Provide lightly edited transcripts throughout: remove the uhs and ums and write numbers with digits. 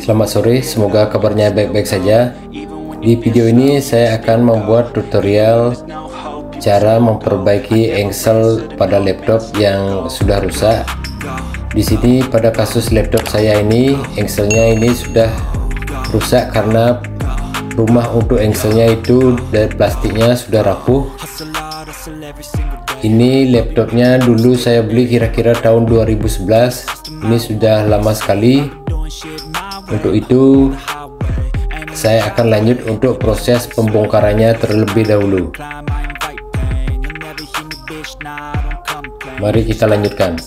Selamat sore, semoga kabarnya baik-baik saja. Di video ini saya akan membuat tutorial cara memperbaiki engsel pada laptop yang sudah rusak. Di sini pada kasus laptop saya ini, engselnya ini sudah rusak karena rumah untuk engselnya itu dari plastiknya sudah rapuh. Ini laptopnya dulu saya beli kira-kira tahun 2011. Ini sudah lama sekali. Untuk itu saya akan lanjut untuk proses pembongkarannya terlebih dahulu. Mari kita lanjutkan.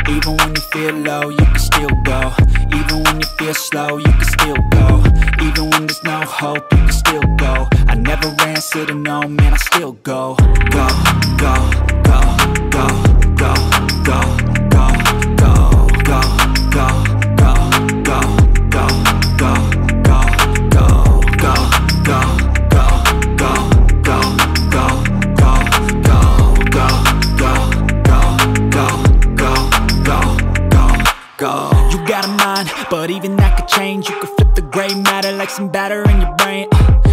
Even when you feel low, you can still go. Even when you feel slow, you can still go. Even when there's no hope, you can still go. I never answer to no, man, I still go. Go, go, go, go, go, go, go, go, go, go, go, go, go, go, go, go. You got a mind, but even that could change. You could flip the gray matter like some batter in your brain.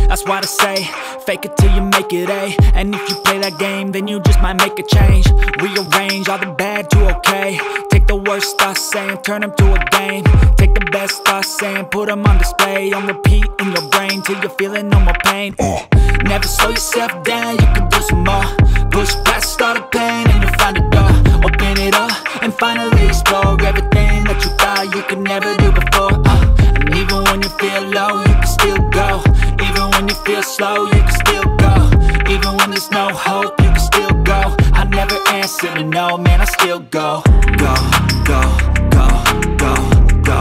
That's why I say, fake it till you make it A. And if you play that game, then you just might make a change. Rearrange all the bad to okay. Take the worst thoughts saying, turn them to a game. Take the best thoughts saying, put them on display. On repeat in your brain till you're feeling no more pain. Never slow yourself down, you can do some more. Push past all the pain and you'll find a door. Open it up and finally explore everything that you thought you could never do before. And even when you feel low, you can still go. Even when you feel slow, you can still go. Even when there's no hope, you can still go. I never answer to no, man, I still go. Go, go, go, go, go,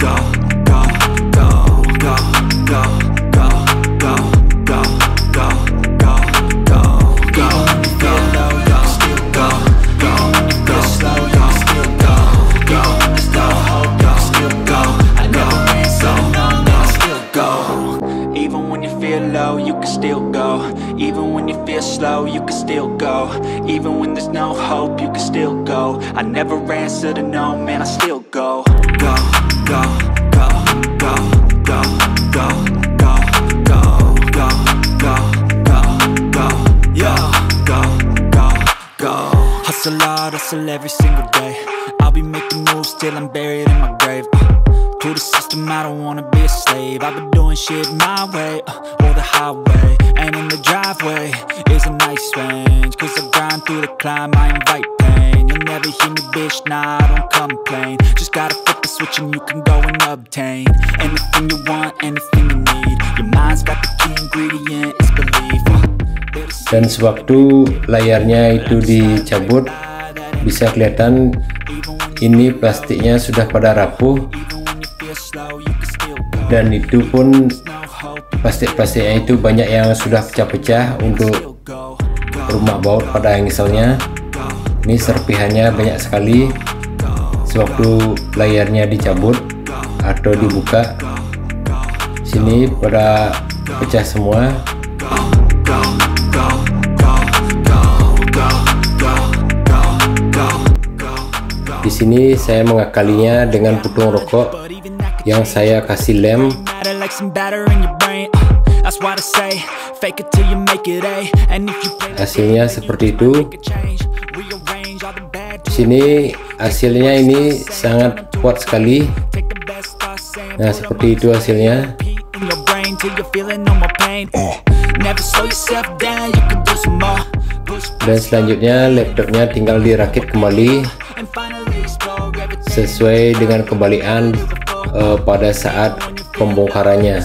go, go, go, go, go, go, go, go, go, go, go, go. Even when you feel low, you can still go. Even when you feel slow, you can still go. Even when there's no hope, you can still go. I never answer to no, man, I still go. Even when you feel low, you can still go. Even when you feel slow, you can still go. Even when there's no hope, you can still go. I never answer to no, man, I still go. Go, go, go, go, go, go, go, go, go, go, go, go, yeah, go, go, go. Hustle hard, hustle every single day. I'll be making moves till I'm buried in my grave. To the system, I don't wanna be a slave. I've been doing shit my way, or the highway. And in the driveway is a nice range. Cause I grind through the climb, I invite pain. You'll never hear me, bitch, nah, I don't complain. Just gotta flip the switch and you can go and obtain anything you want, anything you need. Your mind's got the key ingredient, it's belief. Dan sewaktu layarnya itu dicabut, bisa kelihatan ini plastiknya sudah pada rapuh. Dan itu pun plastik-plastiknya itu banyak yang sudah pecah-pecah untuk rumah baut pada engselnya. Ini serpihannya banyak sekali. Sewaktu layarnya dicabut atau dibuka, sini pada pecah semua. Di sini saya mengakalinya dengan putung rokok yang saya kasih lem. Hasilnya seperti itu. Di sini hasilnya ini sangat kuat sekali. Nah, seperti itu hasilnya. Dan selanjutnya laptopnya tinggal dirakit kembali sesuai dengan kebalikan pada saat pembongkarannya.